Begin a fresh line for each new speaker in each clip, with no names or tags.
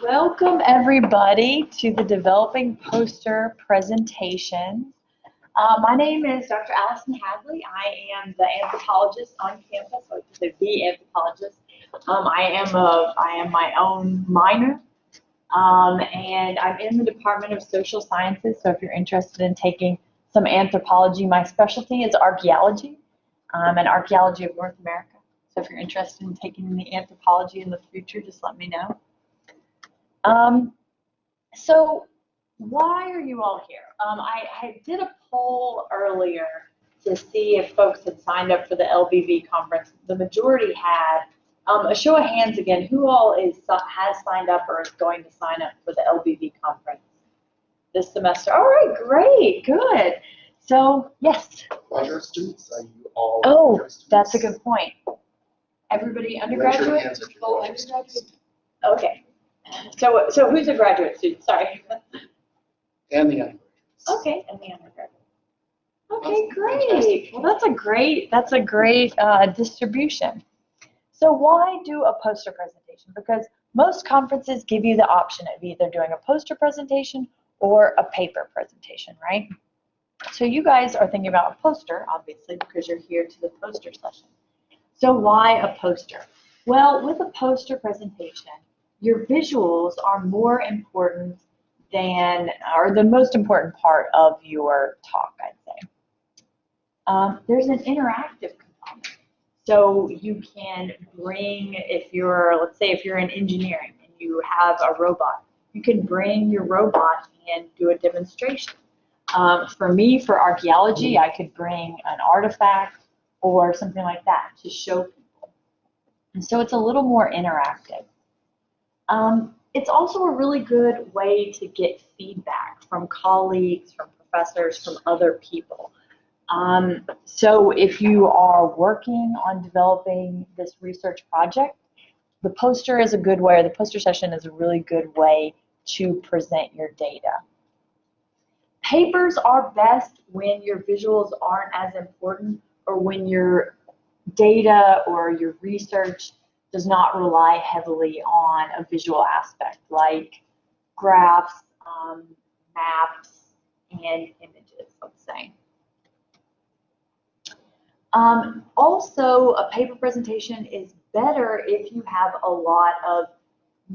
Welcome everybody to the Developing Poster presentation. My name is Dr. Allison Hadley. I am the anthropologist on campus, or the anthropologist. I am my own minor, and I'm in the Department of Social Sciences. So if you're interested in taking some anthropology, my specialty is archaeology, and archaeology of North America. So if you're interested in taking the anthropology in the future, just let me know. So why are you all here? I did a poll earlier to see if folks had signed up for the LBV conference. The majority had. A show of hands again, who all has signed up or is going to sign up for the LBV conference this semester? All right, great, good. So, yes.
Graduate students, are you all
students? That's a good point. Everybody undergraduate?
Raise your hands if you're
undergraduate? Okay. So who's a graduate student? Sorry.
And the undergraduates.
Okay, and the undergraduate. Okay, great. Well, that's a great distribution. So why do a poster presentation? Because most conferences give you the option of either doing a poster presentation or a paper presentation, right? So you guys are thinking about a poster, obviously, because you're here to the poster session. So why a poster? Well, with a poster presentation, your visuals are more important than, or the most important part of your talk, I'd say. There's an interactive component. So you can bring, let's say if you're in engineering and you have a robot, you can bring your robot and do a demonstration. For me, for archaeology, I could bring an artifact or something like that to show people. And so it's a little more interactive. It's also a really good way to get feedback from colleagues, from professors, from other people. So if you are working on developing this research project, the poster is a good way, or the poster session is a really good way to present your data. Papers are best when your visuals aren't as important, or when your data or your research does not rely heavily on a visual aspect like graphs, maps, and images, let's say. Also, a paper presentation is better if you have a lot of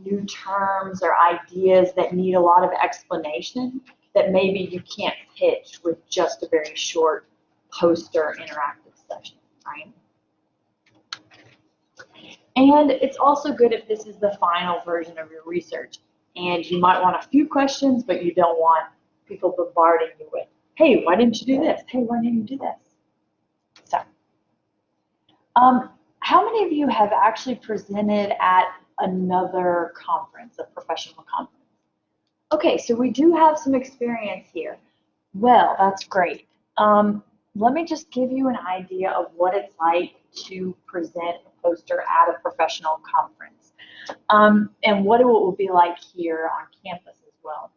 new terms or ideas that need a lot of explanation that maybe you can't pitch with just a very short poster interactive session, right? And it's also good if this is the final version of your research and you might want a few questions, but you don't want people bombarding you with, hey, why didn't you do this? Hey, why didn't you do this? So, how many of you have actually presented at another conference, a professional conference? Okay, so we do have some experience here. Well, that's great. Let me just give you an idea of what it's like to present a poster at a professional conference, and what it will be like here on campus as well.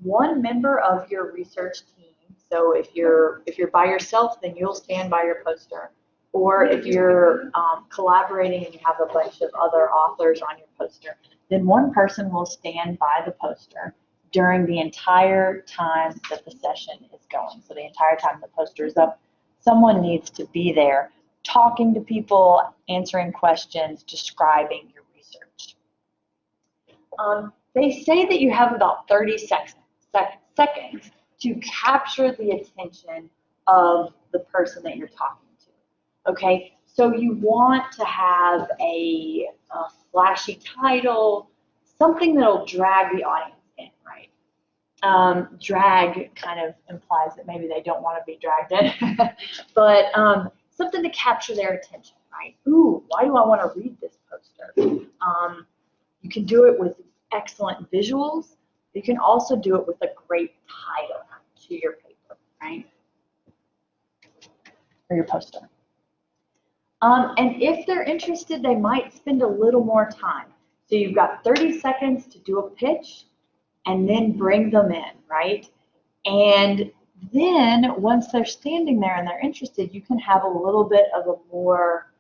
One member of your research team, so if you're by yourself, then you'll stand by your poster. Or if you're collaborating and you have a bunch of other authors on your poster, then one person will stand by the poster during the entire time that the session is going. So the entire time the poster is up, someone needs to be there talking to people, answering questions, describing your research. They say that you have about 30 seconds to capture the attention of the person that you're talking to. Okay, so you want to have a flashy title, something that'll drag the audience in, right? Drag kind of implies that maybe they don't want to be dragged in, but something to capture their attention, right? Ooh, why do I want to read this poster? You can do it with excellent visuals. You can also do it with a great title to your paper, right? Or your poster. And if they're interested, they might spend a little more time. So you've got 30 seconds to do a pitch and then bring them in, right? And then once they're standing there and they're interested, you can have a little bit of a more,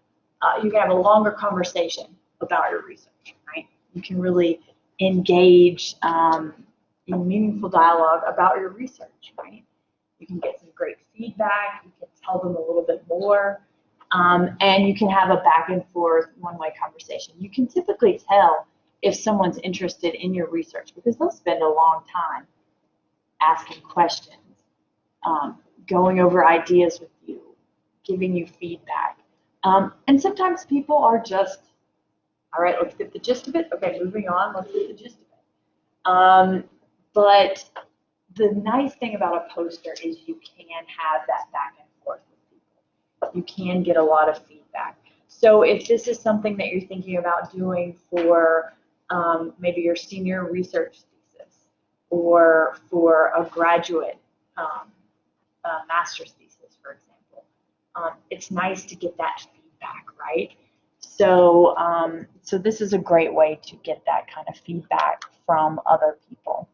you can have a longer conversation about your research, right? You can really engage in meaningful dialogue about your research, right? You can get some great feedback, you can tell them a little bit more, and you can have a back and forth one-way conversation. You can typically tell if someone's interested in your research because they'll spend a long time asking questions, going over ideas with you, giving you feedback. And sometimes people are just, all right, let's get the gist of it. Okay, moving on, let's get the gist of it. But the nice thing about a poster is you can have that back and forth with people. You can get a lot of feedback. So if this is something that you're thinking about doing for maybe your senior research thesis or for a graduate master's thesis, for example, it's nice to get that feedback, right? So, so this is a great way to get that kind of feedback from other people.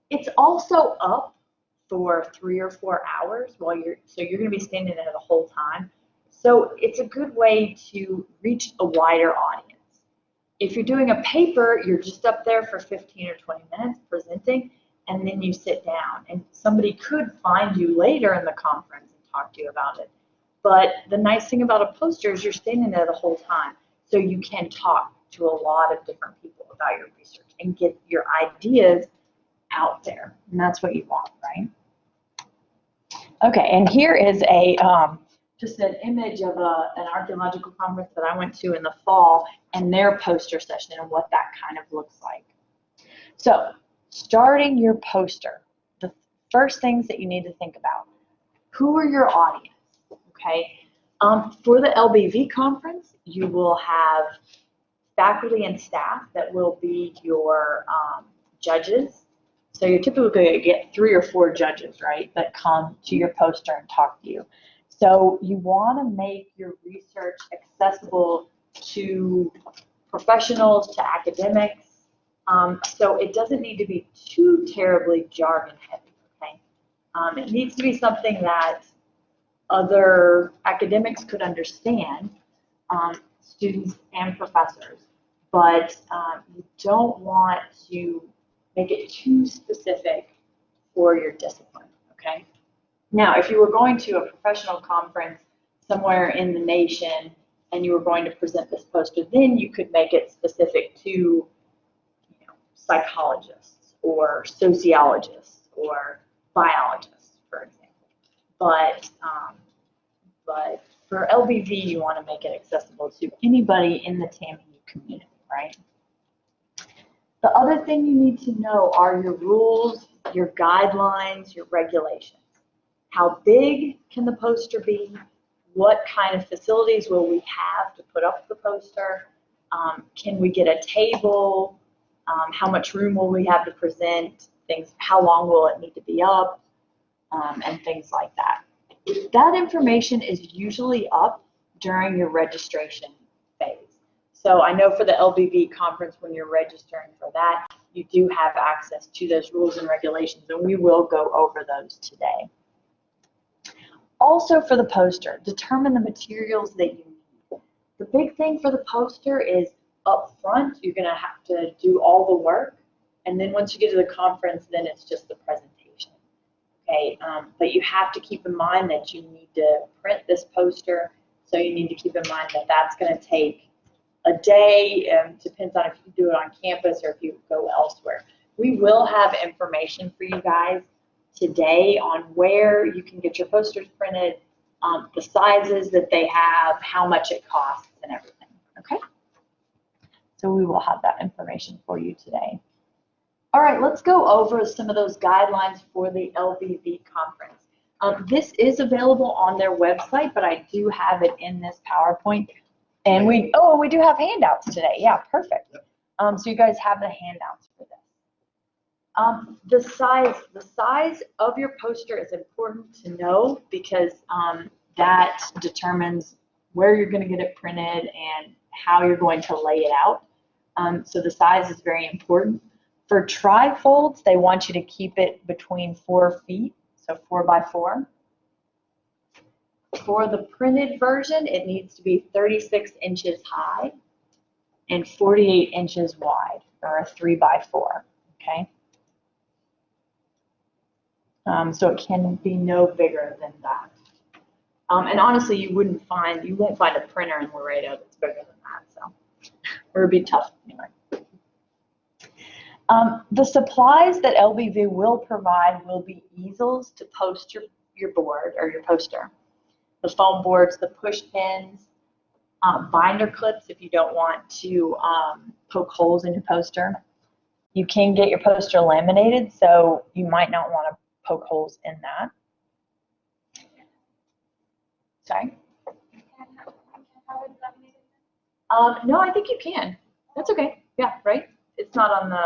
It's also up for 3 or 4 hours while you're going to be standing there the whole time. So it's a good way to reach a wider audience. If you're doing a paper, you're just up there for 15 or 20 minutes presenting, and then you sit down. And somebody could find you later in the conference and talk to you about it. But the nice thing about a poster is you're standing there the whole time, so you can talk to a lot of different people about your research and get your ideas out there, and that's what you want, right? Okay, and here is a just an image of an archaeological conference that I went to in the fall and their poster session and what that kind of looks like. So, starting your poster, the first things that you need to think about: who are your audience? Okay, for the LBV conference, you will have faculty and staff that will be your judges. So you're typically going to get 3 or 4 judges, right, that come to your poster and talk to you. So you want to make your research accessible to professionals, to academics. So it doesn't need to be too terribly jargon heavy, okay? It needs to be something that other academics could understand, students and professors, but you don't want to make it too specific for your discipline, okay? Now, if you were going to a professional conference somewhere in the nation and you were going to present this poster, then you could make it specific to psychologists or sociologists or biologists, for example. But for LBV, you want to make it accessible to anybody in the TAMIU community, right? The other thing you need to know are your rules, your guidelines, your regulations. How big can the poster be? What kind of facilities will we have to put up the poster? Can we get a table? How much room will we have to present? Things, how long will it need to be up? And things like that. That information is usually up during your registration phase. So I know for the LBV conference, when you're registering for that, you do have access to those rules and regulations, and we will go over those today. Also for the poster, determine the materials that you need. The big thing for the poster is up front, you're going to have to do all the work, and then once you get to the conference, then it's just the presentation. Okay, but you have to keep in mind that you need to print this poster, so you need to keep in mind that that's going to take a day. Depends on if you do it on campus or if you go elsewhere. We will have information for you guys today on where you can get your posters printed, the sizes that they have, how much it costs, and everything. Okay? So we will have that information for you today. All right, let's go over some of those guidelines for the LBV conference. This is available on their website, but I do have it in this PowerPoint. And we do have handouts today. Yeah, perfect. So you guys have the handouts for this. The size of your poster is important to know because that determines where you're going to get it printed and how you're going to lay it out. So the size is very important. For trifolds, they want you to keep it between 4 feet, so 4 by 4. For the printed version, it needs to be 36 inches high. and 48 inches wide, or a 3x4, okay? So it can be no bigger than that. And honestly, you won't find a printer in Laredo that's bigger than that, so, or it'd be tough anyway. The supplies that LBV will provide will be easels to post your board or your poster, the foam boards, the push pins, binder clips if you don't want to poke holes in your poster. You can get your poster laminated, so you might not want to poke holes in that. Sorry? No, I think you can. That's okay. Yeah, right? It's not on the,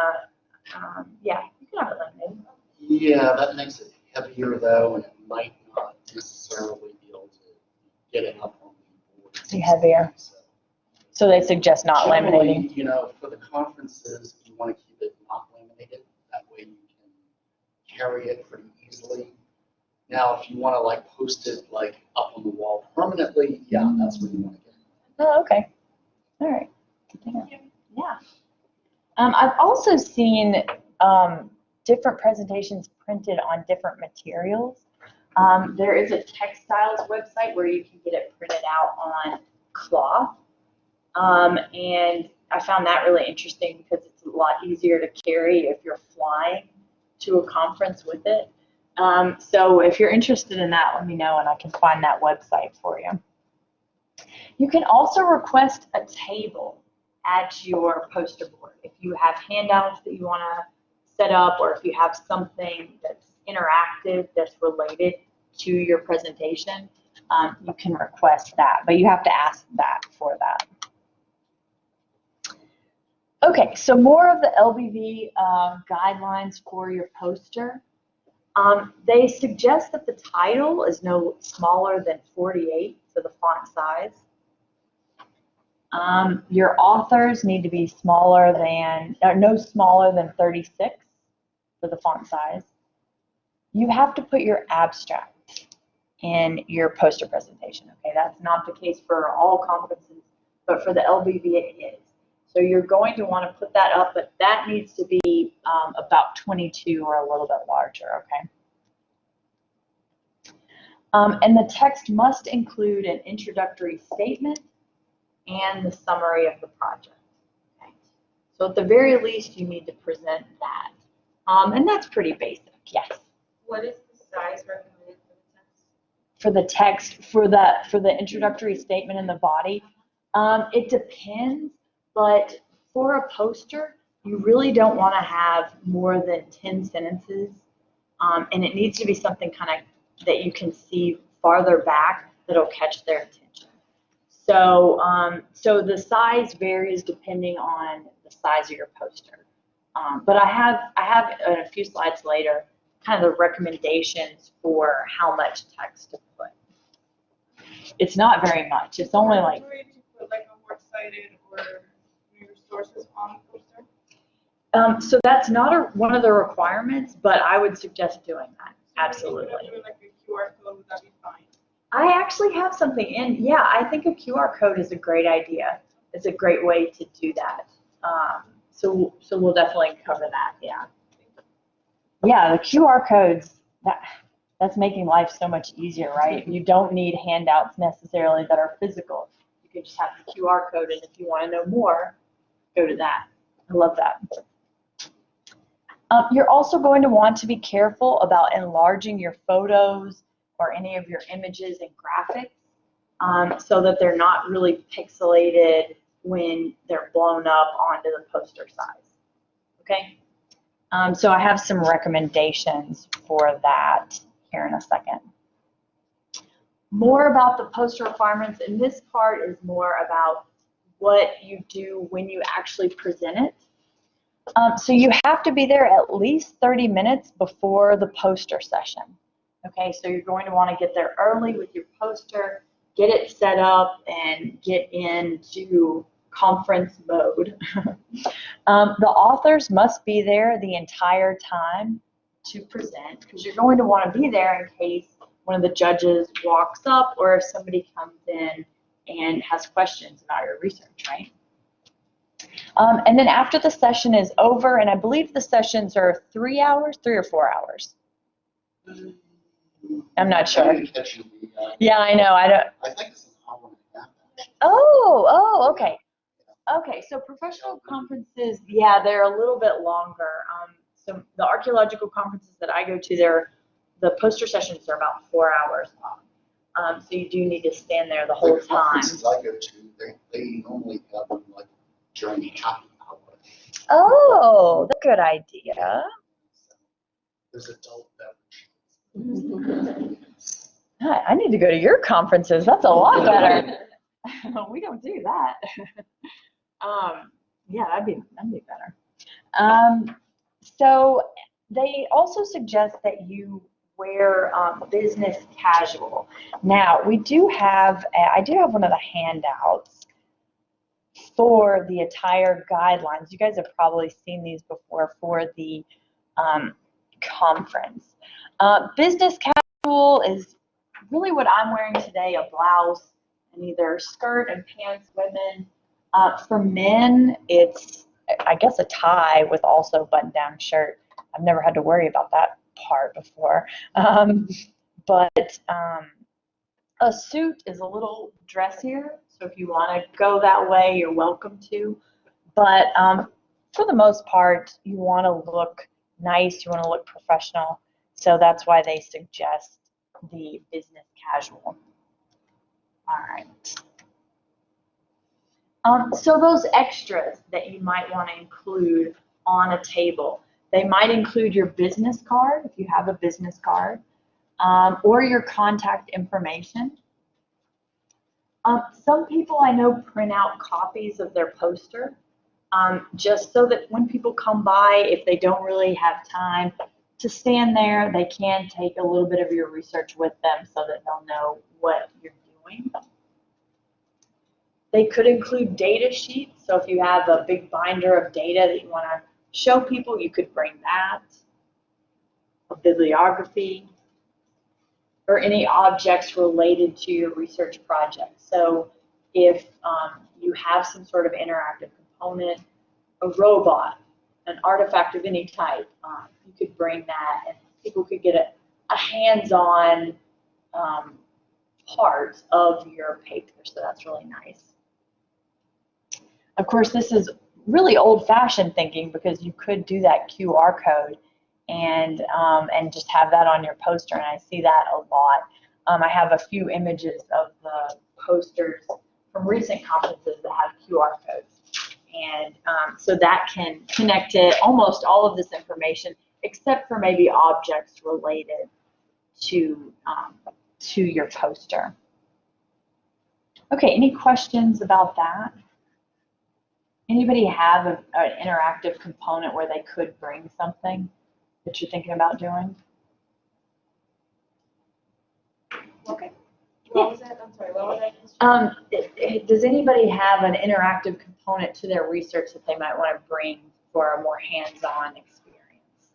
yeah, you can have it laminated.
Yeah, that makes it heavier though, and it might not necessarily be able to get it up on the board.
It's heavier. So they suggest not
Generally,
laminating.
you know, for the conferences, you want to keep it not laminated. That way you can carry it pretty easily. Now, if you want to like post it like up on the wall permanently, yeah, that's what you want to get.
Oh, okay. All right. Yeah. I've also seen different presentations printed on different materials. There is a textiles website where you can get it printed out on cloth. And I found that really interesting because it's a lot easier to carry if you're flying to a conference with it. So if you're interested in that, let me know and I can find that website for you. You can also request a table at your poster board. If you have handouts that you want to set up, or if you have something that's interactive that's related to your presentation, you can request that, but you have to ask that for that. Okay, so more of the LBV guidelines for your poster. They suggest that the title is no smaller than 48 for the font size. Your authors need to be smaller than, or no smaller than 36 for the font size. You have to put your abstract in your poster presentation. Okay, that's not the case for all conferences, but for the LBV it is. So you're going to want to put that up, but that needs to be about 22 or a little bit larger, okay? And the text must include an introductory statement and the summary of the project. Okay? So at the very least, you need to present that. And that's pretty basic, yes.
What is the size recommended
For the text, for the introductory statement in the body, it depends, but for a poster, you really don't want to have more than 10 sentences, and it needs to be something kind of that you can see farther back that'll catch their attention. So, so the size varies depending on the size of your poster. But I have in a few slides later kind of the recommendations for how much text to put. It's not very much. It's only like.
Do we need to put like a works cited or your sources on the poster?
So that's not one of the requirements, but I would suggest doing that. Absolutely.
If you do like a QR code, would that be fine?
I actually have something in. Yeah, I think a QR code is a great idea. It's a great way to do that. So we'll definitely cover that. Yeah. Yeah, the QR codes, that's making life so much easier, right? You don't need handouts necessarily that are physical. You can just have the QR code, and if you want to know more, go to that. I love that. You're also going to want to be careful about enlarging your photos or any of your images and graphics so that they're not really pixelated when they're blown up onto the poster size. Okay? So I have some recommendations for that here in a second. More about the poster requirements, and this part is more about what you do when you actually present it. So you have to be there at least 30 minutes before the poster session. Okay, so you're going to want to get there early with your poster, get it set up, and get into conference mode. The authors must be there the entire time to present, because you're going to want to be there in case one of the judges walks up or if somebody comes in and has questions about your research, right? And then after the session is over, and I believe the sessions are 3 hours, 3 or 4 hours. I'm not sure.
I didn't catch you.
Yeah, I know. I don't.
I think it's an hour and a half. Actually.
Oh, okay. Okay, so professional conferences, yeah, they're a little bit longer. So the archaeological conferences that I go to, the poster sessions are about 4 hours long. So you do need to stand there the whole
The
time.
conferences I go to, they normally have them like during happy hour.
Oh, that's a good idea.
There's adult beverages.
I need to go to your conferences. That's a lot better. We don't do that. Yeah, that'd be better. So they also suggest that you wear business casual. Now, I do have one of the handouts for the attire guidelines. You guys have probably seen these before for the conference. Business casual is really what I'm wearing today, a blouse and either skirt and pants, women. For men, it's, I guess, a tie with also button-down shirt. I've never had to worry about that part before. But a suit is a little dressier, so if you want to go that way, you're welcome to. But for the most part, you want to look nice, you want to look professional, so that's why they suggest the business casual. All right. So those extras that you might want to include on a table, they might include your business card, if you have a business card, or your contact information. Some people I know print out copies of their poster, just so that when people come by, if they don't really have time to stand there, they can take a little bit of your research with them so that they'll know what you're doing. They could include data sheets, so if you have a big binder of data that you want to show people, you could bring that. A bibliography, or any objects related to your research project. So if you have some sort of interactive component, a robot, an artifact of any type, you could bring that and people could get a hands-on part of your paper, so that's really nice. Of course, this is really old-fashioned thinking because you could do that QR code and just have that on your poster, and I see that a lot. I have a few images of the posters from recent conferences that have QR codes, and so that can connect to almost all of this information, except for maybe objects related to your poster. Okay, any questions about that? Anybody have an interactive component where they could bring something that you're thinking about doing?
Okay. What was that? I'm sorry, what was that?
Does anybody have an interactive component to their research that they might want to bring for a more hands-on experience?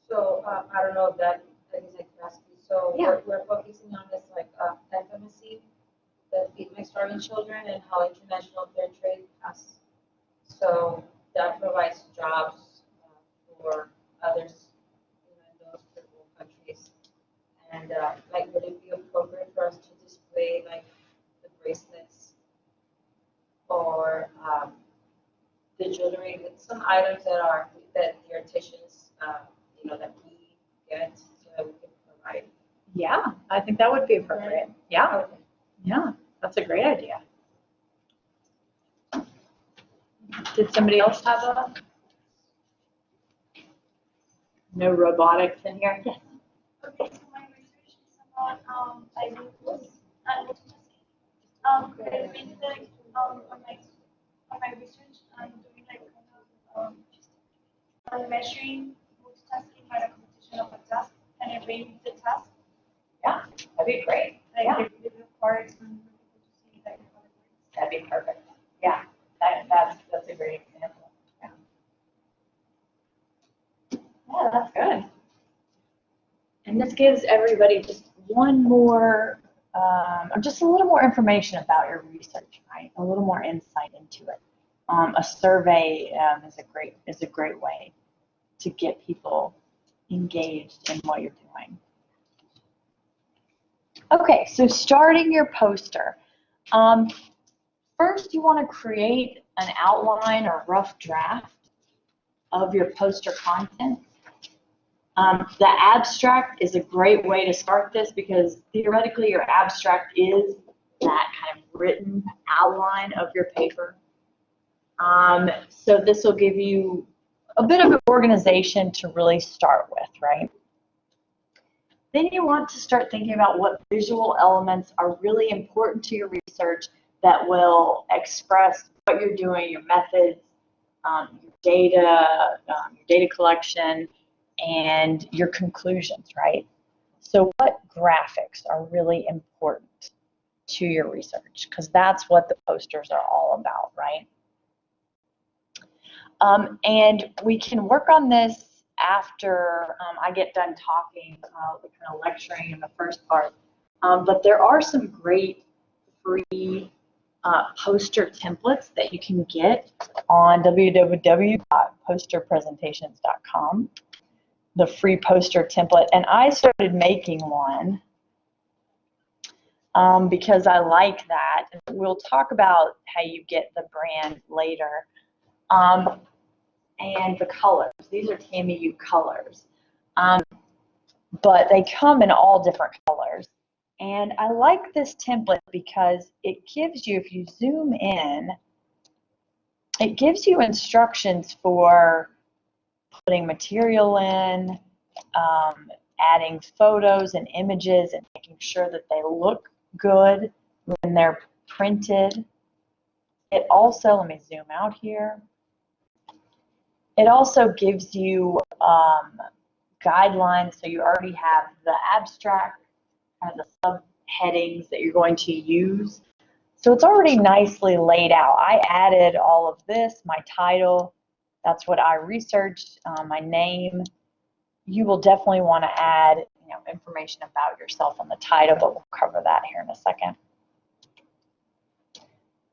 So I don't know if that is like ask you. So
Yeah.
we're focusing on this like FMC, the Feed My Starving Children, and how international fair trade has. So that provides jobs for others in those critical countries. And like, would it be appropriate for us to display like the bracelets or the jewelry with some items that the artisans, that we get so that we can provide?
Yeah, I think that would be appropriate. Yeah,
Okay.
yeah, that's a great idea. Did somebody else have a? No robotics in here? Yes.
Okay, so my research is about bilinguals and multitasking. Basically, like, on my research, I'm doing like kind of measuring multitasking by the competition of a task, and I rate the task.
Yeah, that'd be great.
Like
Yeah.
the parts and people to see like how it works.
That'd be perfect. Yeah, that's a great example. Yeah. Yeah, that's good. And this gives everybody just one more, just a little more information about your research, right? A little more insight into it. A survey is a great way to get people engaged in what you're doing. Okay, so starting your poster. First, you want to create an outline or rough draft of your poster content. The abstract is a great way to start this because theoretically your abstract is that kind of written outline of your paper. So this will give you a bit of an organization to really start with, right? Then you want to start thinking about what visual elements are really important to your research that will express what you're doing, your methods, your data collection, and your conclusions, right? So what graphics are really important to your research? Because that's what the posters are all about, right? And we can work on this after I get done talking, kind of lecturing in the first part. But there are some great free poster templates that you can get on www.posterpresentations.com, the free poster template. And I started making one because I like that. And we'll talk about how you get the brand later. And the colors. These are TAMIU colors. But they come in all different colors. And I like this template because it gives you, if you zoom in, it gives you instructions for putting material in, adding photos and images and making sure that they look good when they're printed. It also, let me zoom out here. It also gives you guidelines, so you already have the abstract, kind of the subheadings that you're going to use. So it's already nicely laid out. I added all of this, my title, that's what I researched, my name. You will definitely want to add information about yourself in the title, but we'll cover that here in a second.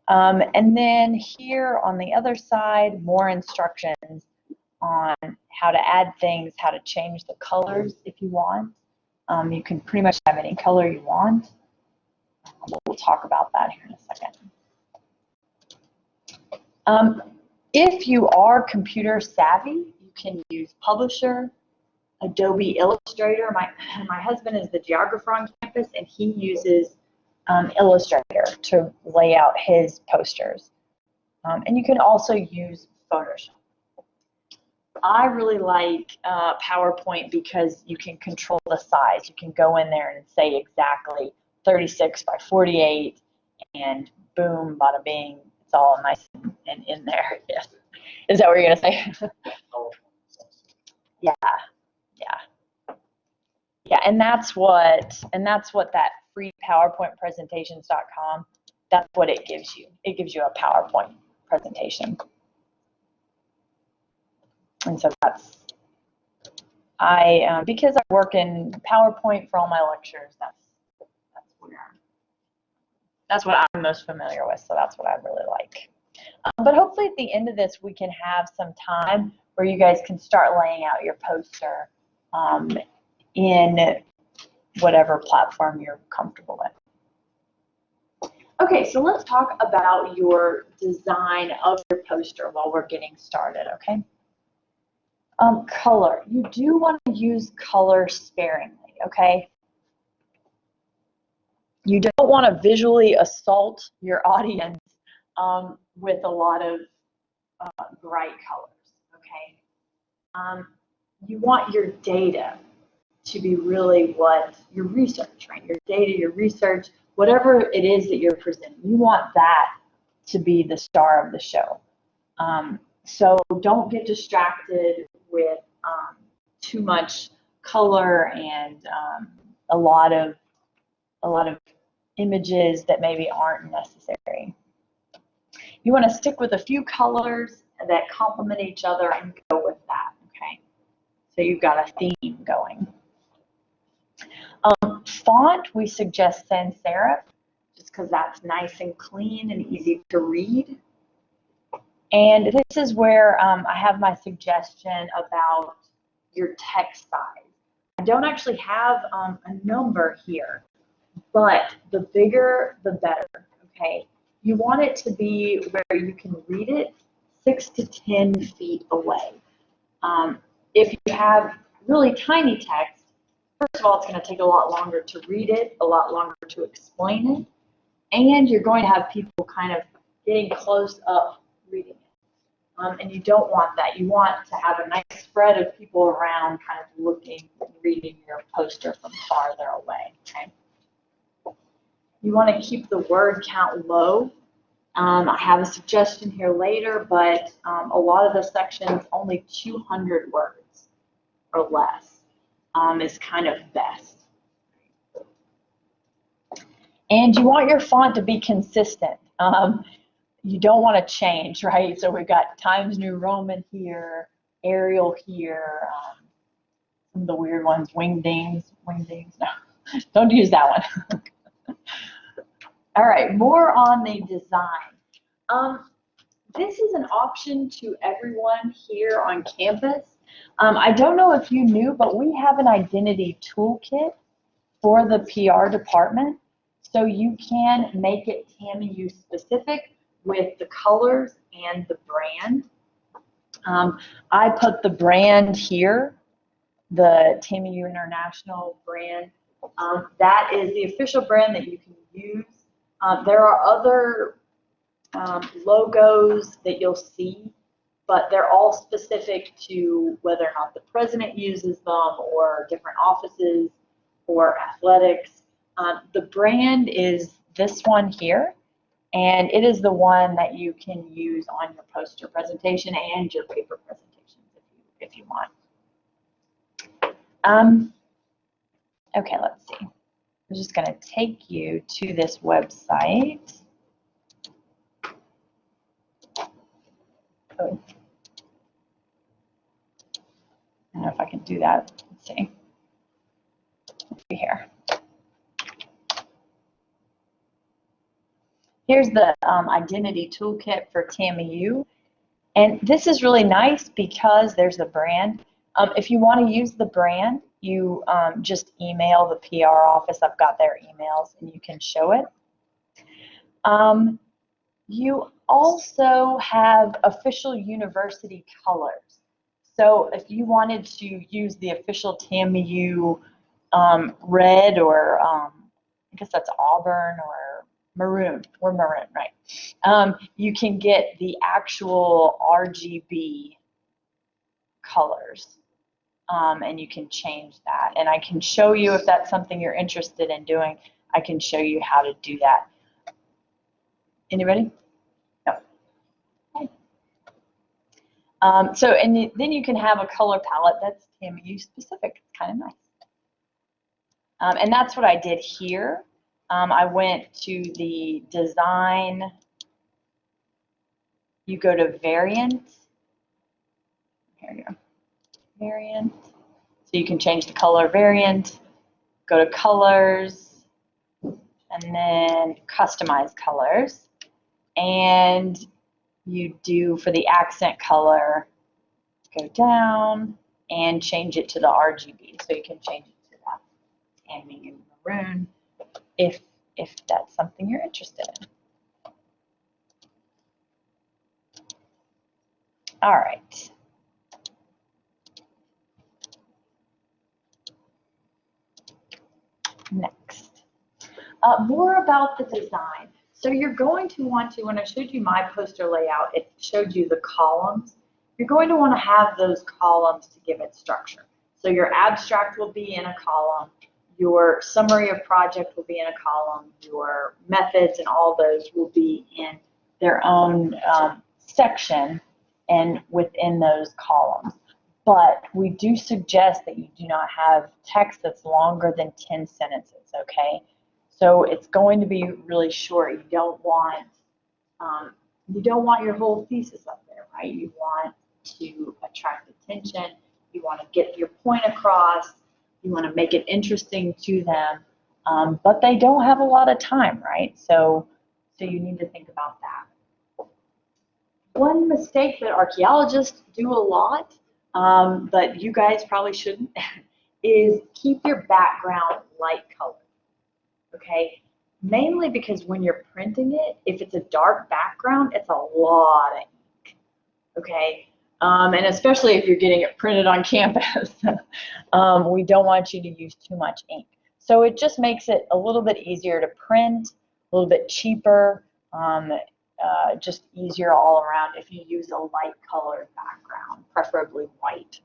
And then here on the other side, more instructions on how to add things, how to change the colors if you want. You can pretty much have any color you want. We'll talk about that here in a second. If you are computer savvy, you can use Publisher, Adobe Illustrator. My husband is the geographer on campus, and he uses Illustrator to lay out his posters. And you can also use Photoshop. I really like PowerPoint because you can control the size. You can go in there and say exactly 36 by 48, and boom, bada bing, it's all nice and in there. Yes. Is that what you're gonna say? Yeah, yeah, yeah. And that's what that free PowerPoint presentations.com. That's what it gives you. It gives you a PowerPoint presentation. And so because I work in PowerPoint for all my lectures, that's what I'm most familiar with, so that's what I really like. But hopefully at the end of this, we can have some time where you guys can start laying out your poster in whatever platform you're comfortable with. Okay, so let's talk about your design of your poster while we're getting started, okay? Color. You do want to use color sparingly, okay? You don't want to visually assault your audience with a lot of bright colors, okay? You want your data to be really what your research, right? Your data, your research, whatever it is that you're presenting, you want that to be the star of the show. So don't get distracted with too much color and a lot of images that maybe aren't necessary. You want to stick with a few colors that complement each other and go with that, okay? So you've got a theme going. Font, we suggest sans serif, just because that's nice and clean and easy to read. And this is where I have my suggestion about your text size. I don't actually have a number here, but the bigger, the better, okay? You want it to be where you can read it 6 to 10 feet away. If you have really tiny text, first of all, it's going to take a lot longer to read it, a lot longer to explain it, and you're going to have people kind of getting close up reading it. And you don't want that. You want to have a nice spread of people around kind of looking and reading your poster from farther away, okay? You want to keep the word count low. I have a suggestion here later, but a lot of the sections, only 200 words or less is kind of best. And you want your font to be consistent. You don't want to change, right? So we've got Times New Roman here, Arial here, some of the weird ones, wingdings, no, don't use that one. All right, more on the design. This is an option to everyone here on campus. I don't know if you knew, but we have an identity toolkit for the PR department. So you can make it TAMIU specific with the colors and the brand. I put the brand here, the TAMIU International brand. That is the official brand that you can use. There are other logos that you'll see, but they're all specific to whether or not the president uses them or different offices or athletics. The brand is this one here, and it is the one that you can use on your poster presentation and your paper presentations if you want. Okay, let's see. I'm just going to take you to this website. Oh. I don't know if I can do that. Let's see. Let's see here. Here's the identity toolkit for TAMIU. And this is really nice because there's the brand. If you want to use the brand, you just email the PR office. I've got their emails, and you can show it. You also have official university colors. So if you wanted to use the official TAMIU red, or I guess that's Auburn, or maroon. We're maroon, right? You can get the actual RGB colors, and you can change that. And I can show you, if that's something you're interested in doing, I can show you how to do that. Anybody? No. Okay. Then you can have a color palette that's TAMIU specific. It's kind of nice. And that's what I did here. I went to the design. You go to variant. Here you go. Variant. So you can change the color variant. Go to colors, and then customize colors. And you do, for the accent color, go down and change it to the RGB. So you can change it to that tanning and maroon if that's something you're interested in. All right. Next. More about the design. So you're going to want to, when I showed you my poster layout, it showed you the columns. You're going to want to have those columns to give it structure. So your abstract will be in a column, your summary of project will be in a column, your methods and all those will be in their own section and within those columns. But we do suggest that you do not have text that's longer than 10 sentences, okay? So it's going to be really short. You don't want your whole thesis up there, right? You want to attract attention. You want to get your point across. You want to make it interesting to them, but they don't have a lot of time, right? So you need to think about that. one mistake that archaeologists do a lot, but you guys probably shouldn't, is keep your background light colored, okay? Mainly because when you're printing it, if it's a dark background, it's a lot of ink, okay? And especially if you're getting it printed on campus, we don't want you to use too much ink. So it just makes it a little bit easier to print, a little bit cheaper, just easier all around if you use a light colored background, preferably white.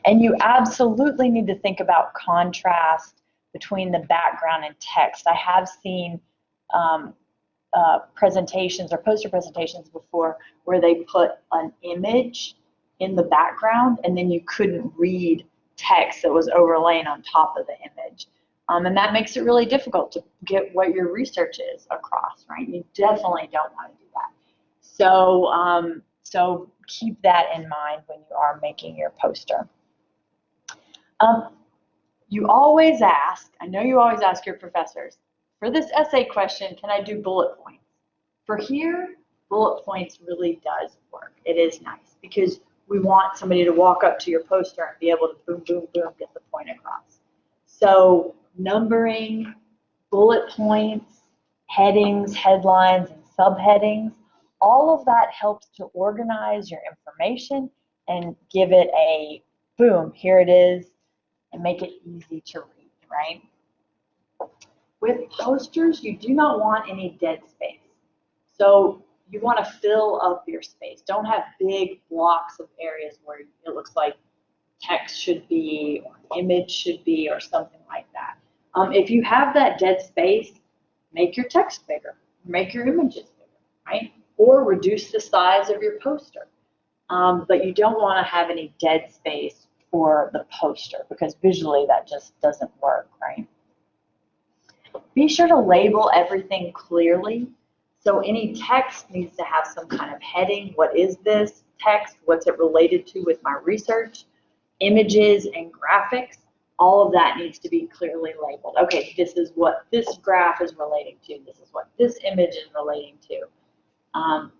And you absolutely need to think about contrast between the background and text. I have seen presentations or poster presentations before where they put an image in the background and then you couldn't read text that was overlaying on top of the image. And that makes it really difficult to get what your research is across, right? You definitely don't want to do that. So, so keep that in mind when you are making your poster. You always ask, I know you always ask your professors, for this essay question, can I do bullet points? For here, bullet points really does work. It is nice because we want somebody to walk up to your poster and be able to boom, boom, boom, get the point across. So numbering, bullet points, headings, headlines, and subheadings, all of that helps to organize your information and give it a boom, here it is, and make it easy to read, right? With posters, you do not want any dead space. So you want to fill up your space. Don't have big blocks of areas where it looks like text should be, or an image should be, or something like that. If you have that dead space, make your text bigger, make your images bigger, right? Or reduce the size of your poster. But you don't want to have any dead space for the poster because visually that just doesn't work, right? Be sure to label everything clearly. So any text needs to have some kind of heading. What is this text? What's it related to with my research? Images and graphics, all of that needs to be clearly labeled. Okay, this is what this graph is relating to. This is what this image is relating to.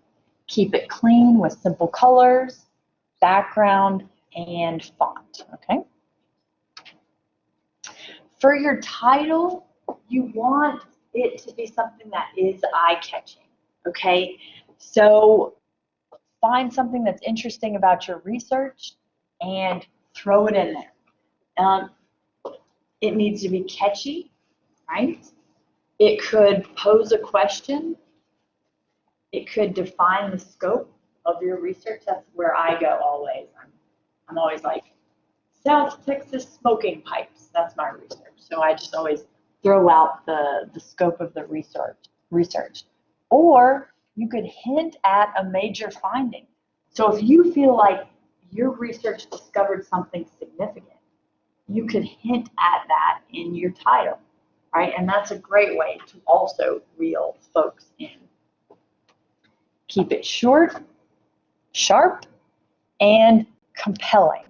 Keep it clean with simple colors, background, and font, okay? For your title, you want it to be something that is eye-catching, okay? So find something that's interesting about your research and throw it in there. It needs to be catchy, right? It could pose a question. It could define the scope of your research. That's where I go always. I'm always like, South Texas smoking pipes. That's my research. So I just always throw out the scope of the research. Or you could hint at a major finding. So if you feel like your research discovered something significant, you could hint at that in your title, right? And that's a great way to also reel folks in. Keep it short, sharp, and compelling.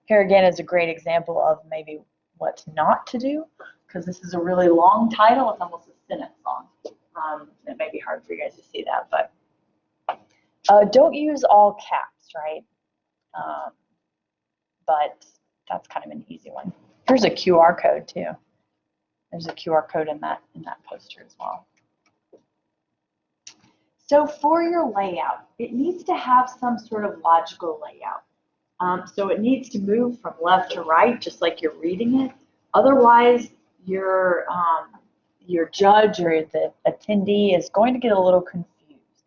Here again is a great example of maybe what not to do, because this is a really long title. It's almost a sentence long. It may be hard for you guys to see that, but don't use all caps, right? But that's kind of an easy one. Here's a QR code too. There's a QR code in that poster as well. So for your layout, it needs to have some sort of logical layout. So it needs to move from left to right, just like you're reading it. Otherwise, your judge or the attendee is going to get a little confused.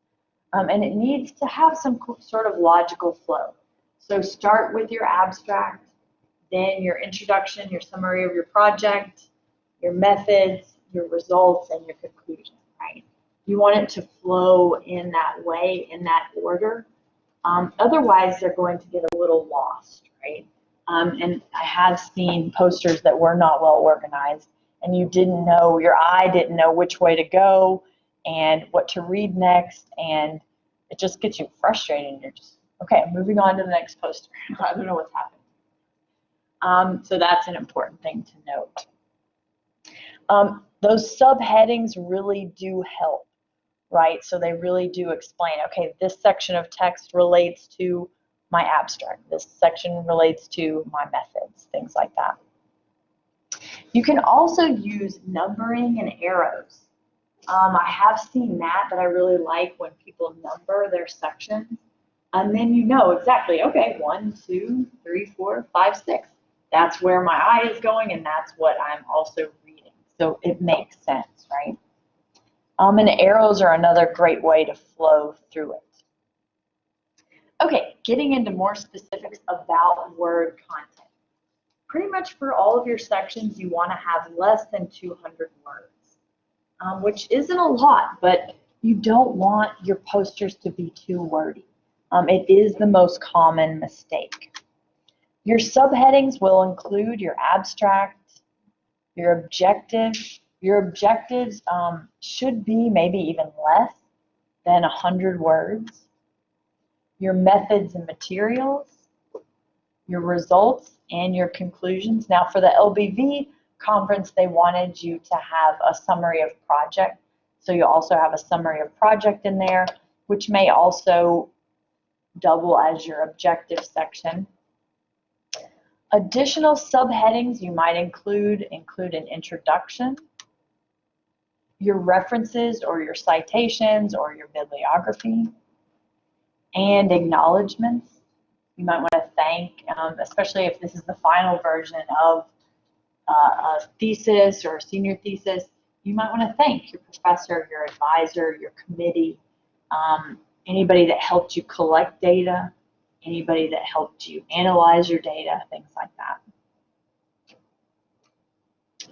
And it needs to have some sort of logical flow. So start with your abstract, then your introduction, your summary of your project, your methods, your results, and your conclusion, right? You want it to flow in that way, in that order. Otherwise, they're going to get a little lost, right? And I have seen posters that were not well organized, and you didn't know, your eye didn't know which way to go and what to read next, and it just gets you frustrated, and you're just, okay, I'm moving on to the next poster. I don't know what's happening. So that's an important thing to note. Those subheadings really do help, right? So they really do explain, okay, this section of text relates to my abstract. This section relates to my methods, things like that. You can also use numbering and arrows. I have seen that, but I really like when people number their sections. And then you know exactly, okay, 1, 2, 3, 4, 5, 6. That's where my eye is going, and that's what I'm also reading. So it makes sense, right? And arrows are another great way to flow through it. Okay, getting into more specifics about word content. Pretty much for all of your sections, you want to have less than 200 words, which isn't a lot, but you don't want your posters to be too wordy. It is the most common mistake. Your subheadings will include your abstract, your objective. Your objectives should be maybe even less than 100 words. Your methods and materials, your results, and your conclusions. Now for the LBV conference, they wanted you to have a summary of project. So you also have a summary of project in there, which may also double as your objective section. Additional subheadings you might include an introduction, your references or your citations or your bibliography, and acknowledgments. You might want to thank, especially if this is the final version of a thesis or a senior thesis, you might want to thank your professor, your advisor, your committee, anybody that helped you collect data, anybody that helped you analyze your data, things like that.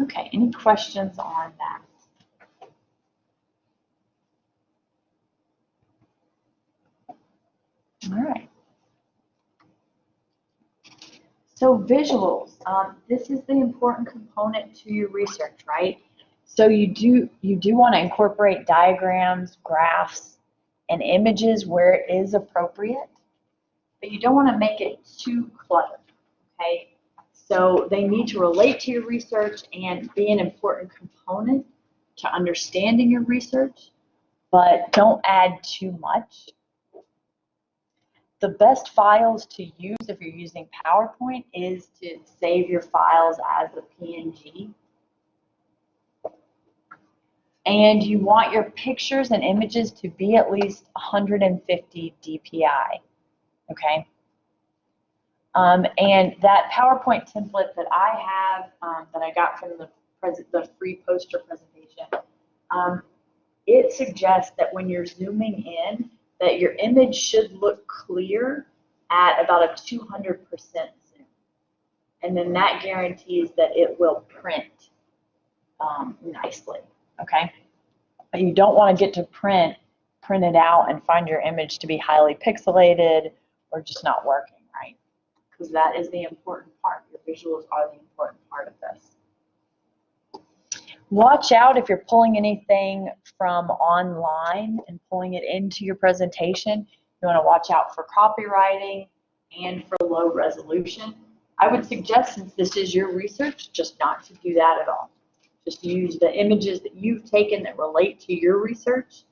Okay, any questions on that? All right. So visuals, this is the important component to your research, right? So you do want to incorporate diagrams, graphs, and images where it is appropriate, but you don't want to make it too cluttered, okay? So they need to relate to your research and be an important component to understanding your research, but don't add too much. The best files to use if you're using PowerPoint is to save your files as a PNG. And you want your pictures and images to be at least 150 DPI, okay? And that PowerPoint template that I have, that I got from the free poster presentation, it suggests that when you're zooming in, that your image should look clear at about a 200% zoom. And then that guarantees that it will print nicely, okay? But you don't want to get to print it out and find your image to be highly pixelated or just not working, right? Because that is the important part. Your visuals are the important part of this. Watch out if you're pulling anything from online and pulling it into your presentation. You want to watch out for copywriting and for low resolution. I would suggest, since this is your research, just not to do that at all. Just use the images that you've taken that relate to your research,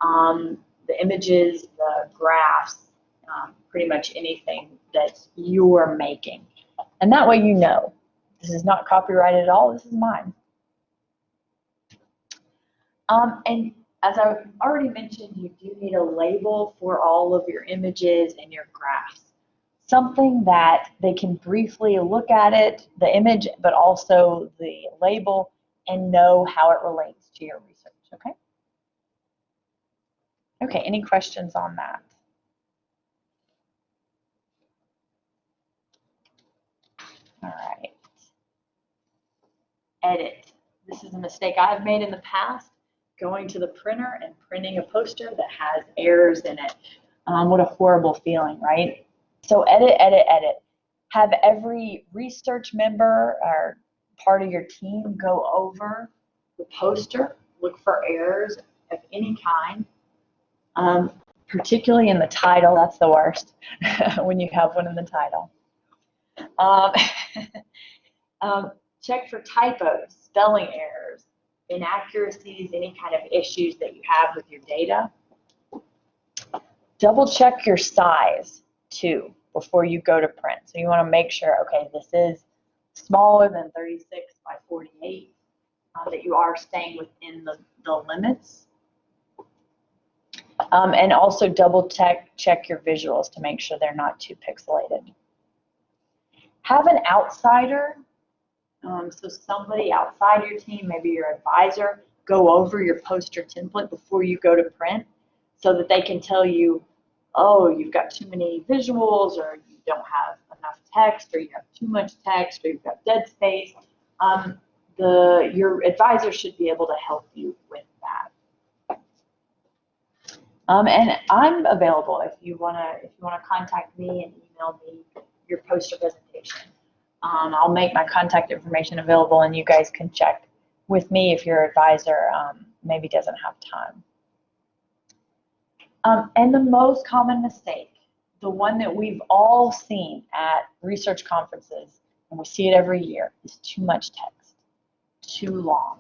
the images, the graphs, pretty much anything that you're making. And that way you know, this is not copyrighted at all, this is mine. And as I've already mentioned, you do need a label for all of your images and your graphs. Something that they can briefly look at it, the image, but also the label, and know how it relates to your research, okay? Okay, any questions on that? All right. Edit. This is a mistake I have made in the past, going to the printer and printing a poster that has errors in it. What a horrible feeling, right? So edit, edit, edit. Have every research member or part of your team go over the poster, look for errors of any kind, particularly in the title. That's the worst when you have one in the title. Check for typos, spelling errors, inaccuracies, any kind of issues that you have with your data. Double check your size too before you go to print. So you want to make sure, okay, this is smaller than 36 by 48, that you are staying within the limits. And also double check your visuals to make sure they're not too pixelated. Have an outsider, so somebody outside your team, maybe your advisor, go over your poster template before you go to print so that they can tell you, oh, you've got too many visuals, or you don't have enough text, or you have too much text, or you've got dead space. Your advisor should be able to help you with that. And I'm available if you wanna contact me and email me your poster presentation. I'll make my contact information available, and you guys can check with me if your advisor maybe doesn't have time. And the most common mistake, the one that we've all seen at research conferences, and we see it every year, is too much text, too long.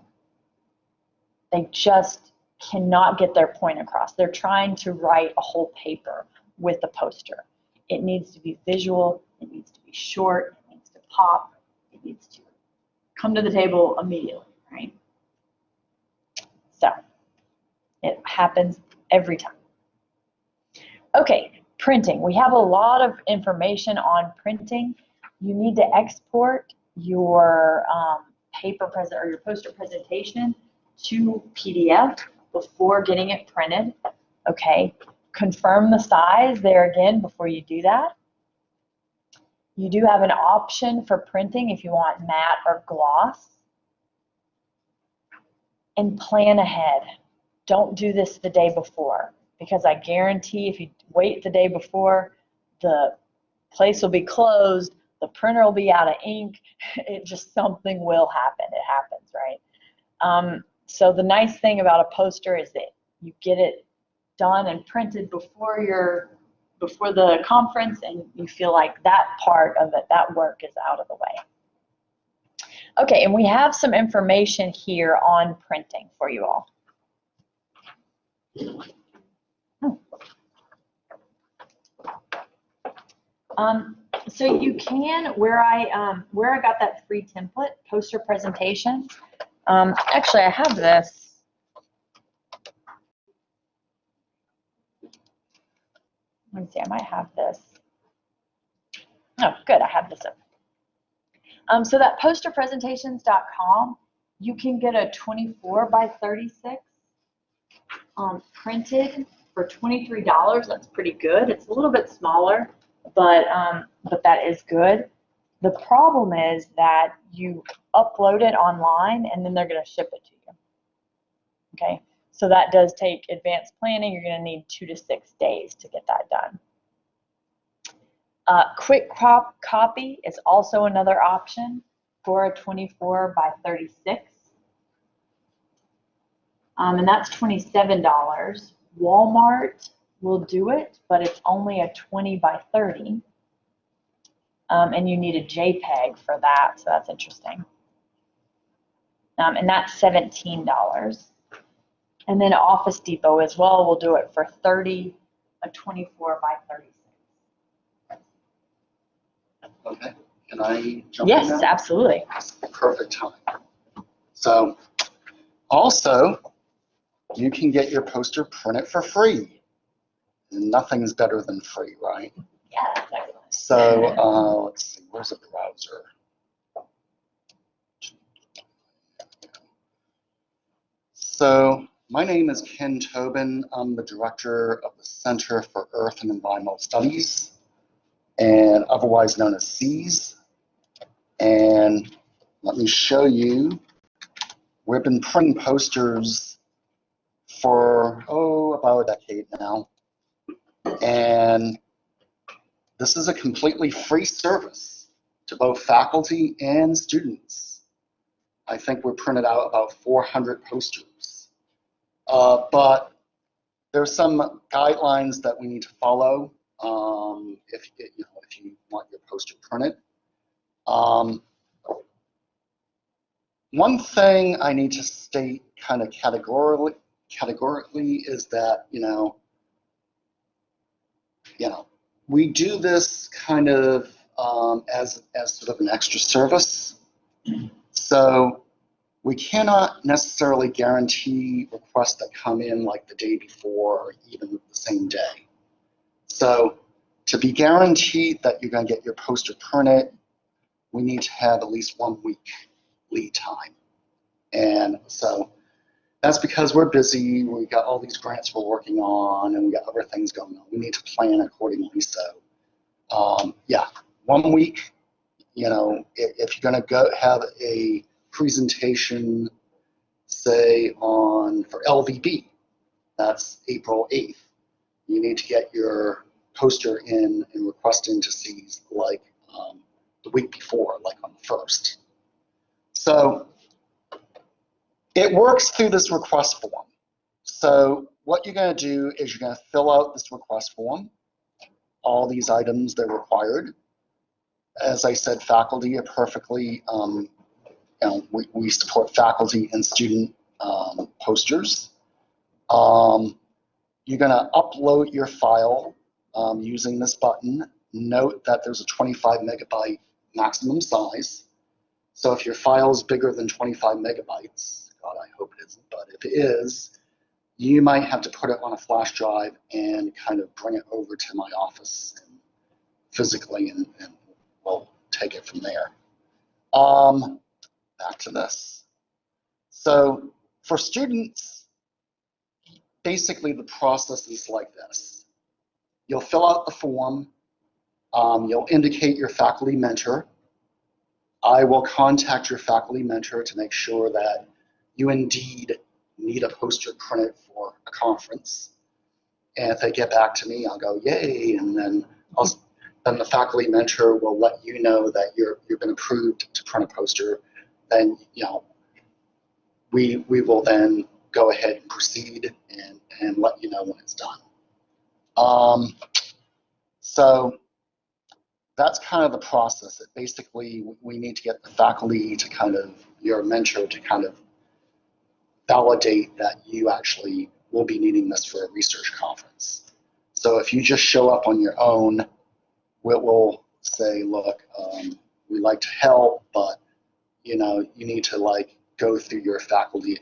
They just cannot get their point across. They're trying to write a whole paper with a poster. It needs to be visual, it needs to be short, it needs to pop, it needs to come to the table immediately, right? So, it happens every time. Okay, printing. We have a lot of information on printing. You need to export your or your poster presentation to PDF before getting it printed. Okay, confirm the size there again before you do that. You do have an option for printing if you want matte or gloss. And plan ahead. Don't do this the day before, because I guarantee if you wait the day before, the place will be closed, the printer will be out of ink, something will happen. It happens, right? So the nice thing about a poster is that you get it done and printed before the conference, and you feel like that part of it, that work is out of the way. Okay, and we have some information here on printing for you all. So you can, where I got that free template, poster presentation. Actually, I have this. Let me see, I might have this. Oh, good, I have this up. So that posterpresentations.com, you can get a 24 by 36 printed for $23. That's pretty good. It's a little bit smaller, but that is good. The problem is that you upload it online and then they're going to ship it to you. Okay, so that does take advanced planning. You're going to need 2 to 6 days to get that done. Quick copy is also another option for a 24 by 36. And that's $27. Walmart will do it, but it's only a 20 by 30. And you need a JPEG for that, so that's interesting. And that's $17. And then Office Depot as well will do it for $30, a 24 by 36.
Okay, can I jump in
Yes,
now?
absolutely.
Perfect time. So, also, you can get your poster printed for free. And nothing's better than free, right?
Yeah, that's excellent.
So, let's see, where's a browser? So, my name is Ken Tobin. I'm the director of the Center for Earth and Environmental Studies, and otherwise known as SEAS. And let me show you, we've been printing posters for, about a decade now. And this is a completely free service to both faculty and students. I think we printed out about 400 posters. But there's some guidelines that we need to follow if you want your poster printed. One thing I need to state kind of categorically is that, we do this kind of as sort of an extra service. So we cannot necessarily guarantee requests that come in like the day before or even the same day. So to be guaranteed that you're going to get your poster printed, we need to have at least 1 week lead time. And so that's because we're busy, we got all these grants we're working on, and we got other things going on. We need to plan accordingly. So yeah, 1 week, if you're gonna go have a presentation, say for LVB, that's April 8th, you need to get your poster in and request indices like the week before, like on the 1st. So it works through this request form. So what you're going to do is you're going to fill out this request form, all these items that are required. As I said, faculty are perfectly, we support faculty and student posters. You're going to upload your file using this button. Note that there's a 25 megabyte maximum size. So if your file is bigger than 25 megabytes, God, I hope it isn't, but if it is, you might have to put it on a flash drive and kind of bring it over to my office physically, and we'll take it from there. Back to this. So for students, basically the process is like this. You'll fill out the form. You'll indicate your faculty mentor. I will contact your faculty mentor to make sure that you indeed need a poster printed for a conference. And if they get back to me, I'll go, yay, and then the faculty mentor will let you know that you've been approved to print a poster. Then, we will then go ahead and proceed and let you know when it's done. So that's kind of the process. Basically, we need to get the faculty to your mentor to kind of validate that you actually will be needing this for a research conference. So if you just show up on your own, we'll say, look, we'd like to help, but you need to go through your faculty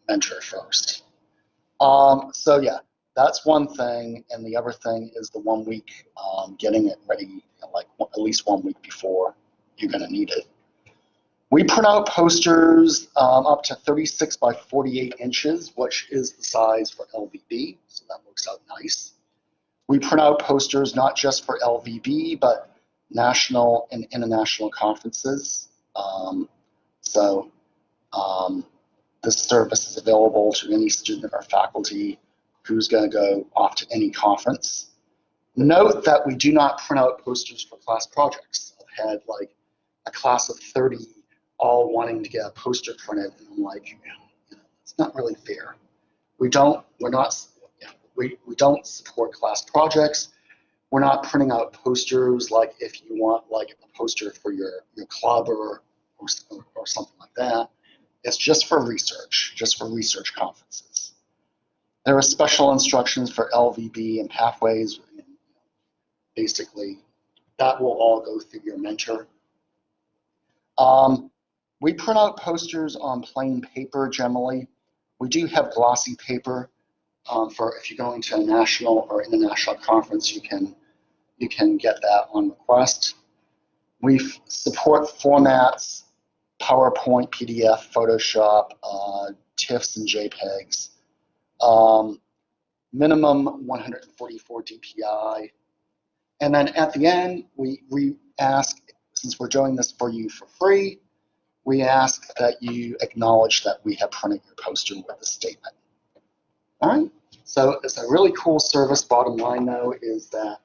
mentor first. So yeah, that's one thing, and the other thing is the 1 week, getting it ready at least 1 week before you're going to need it. We print out posters up to 36 by 48 inches, which is the size for LVB, so that works out nice. We print out posters not just for LVB, but national and international conferences. This service is available to any student or faculty who's going to go off to any conference. Note that we do not print out posters for class projects. I've had a class of 30 all wanting to get a poster printed, and I'm like, it's not really fair. We don't support class projects. We're not printing out posters if you want a poster for your club or something like that. It's just for research conferences. There are special instructions for LVB and pathways. Basically, that will all go through your mentor. We print out posters on plain paper generally. We do have glossy paper for if you're going to a national or international conference, you can get that on request. We support formats, PowerPoint, PDF, Photoshop, TIFFs and JPEGs. Minimum 144 DPI. And then at the end, we ask, since we're doing this for you for free, we ask that you acknowledge that we have printed your poster with a statement. All right? So it's a really cool service. Bottom line, though, is that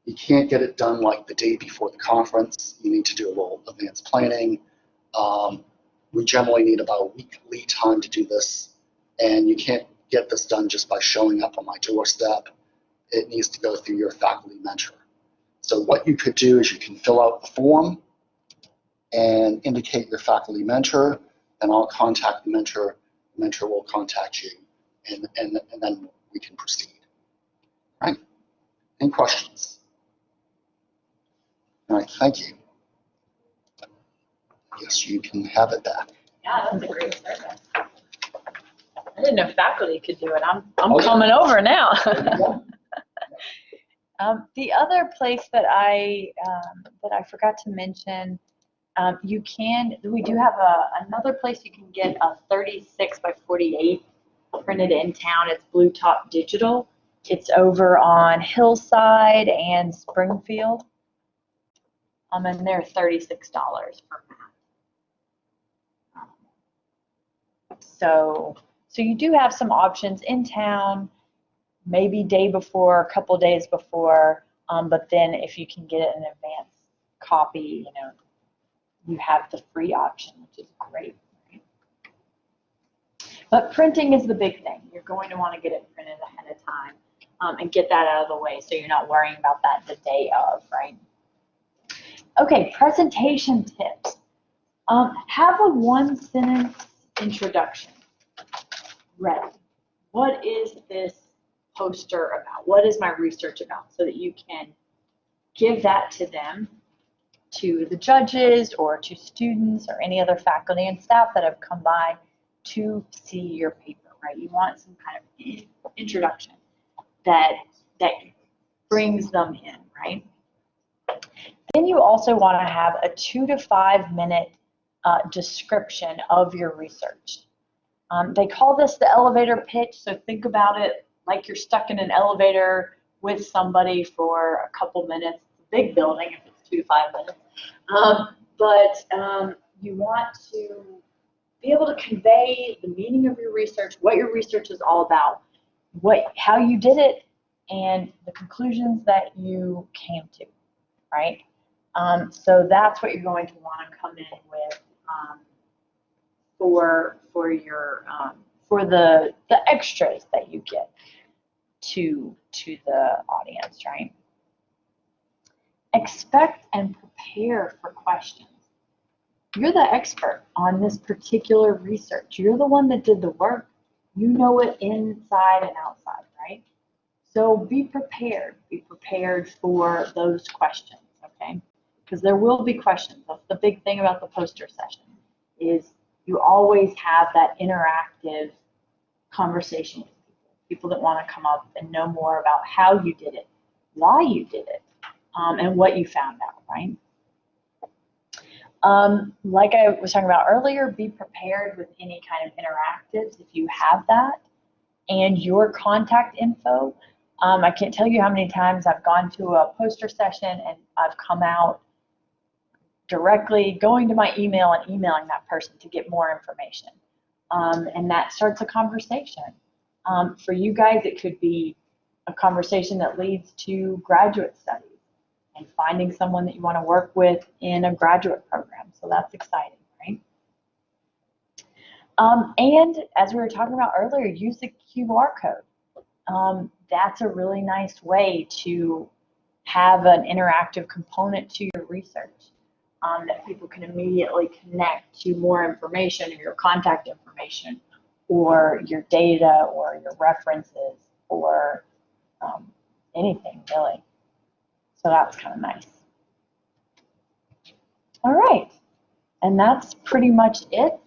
you can't get it done the day before the conference. You need to do a little advanced planning. We generally need about a week lead time to do this, and you can't get this done just by showing up on my doorstep. It needs to go through your faculty mentor. So what you could do is you can fill out the form and indicate your faculty mentor, then I'll contact the mentor. The mentor will contact you, and then we can proceed. All right? Any questions? All right, thank you. Yes, you can have it back.
Yeah, that's a great service. I didn't know faculty could do it. I'm
Oh, yeah.
coming over now.
There you go.
The other place that I forgot to mention, we do have another place you can get a 36 by 48 printed in town. It's Blue Top Digital. It's over on Hillside and Springfield. And they're $36 per mat. So you do have some options in town, maybe day before, a couple days before, but then if you can get it in advance copy, you have the free option, which is great. Right? But printing is the big thing. You're going to want to get it printed ahead of time and get that out of the way so you're not worrying about that the day of, right? Okay, presentation tips. Have a one-sentence introduction ready. What is this poster about? What is my research about? So that you can give that to them, to the judges or to students or any other faculty and staff that have come by to see your paper, right? You want some kind of introduction that brings them in, right? Then you also want to have a 2 to 5 minute description of your research. They call this the elevator pitch, so think about it like you're stuck in an elevator with somebody for a couple minutes. It's a big building if it's 2 to 5 minutes. But you want to be able to convey the meaning of your research, what your research is all about, how you did it, and the conclusions that you came to, right? So that's what you're going to want to come in with for the extras that you get to the audience, right? Expect and prepare for questions. You're the expert on this particular research. You're the one that did the work. You know it inside and outside, right? So be prepared. Be prepared for those questions, okay? Because there will be questions. That's the big thing about the poster session, is you always have that interactive conversation with people that want to come up and know more about how you did it, why you did it, and what you found out, right? Like I was talking about earlier, be prepared with any kind of interactives if you have that, and your contact info. I can't tell you how many times I've gone to a poster session and I've come out directly going to my email and emailing that person to get more information. And that starts a conversation. For you guys, it could be a conversation that leads to graduate studies and finding someone that you want to work with in a graduate program. So that's exciting, right? And as we were talking about earlier, use the QR code. That's a really nice way to have an interactive component to your research that people can immediately connect to more information or your contact information or your data or your references or anything really. So that's kind of nice. All right, and that's pretty much it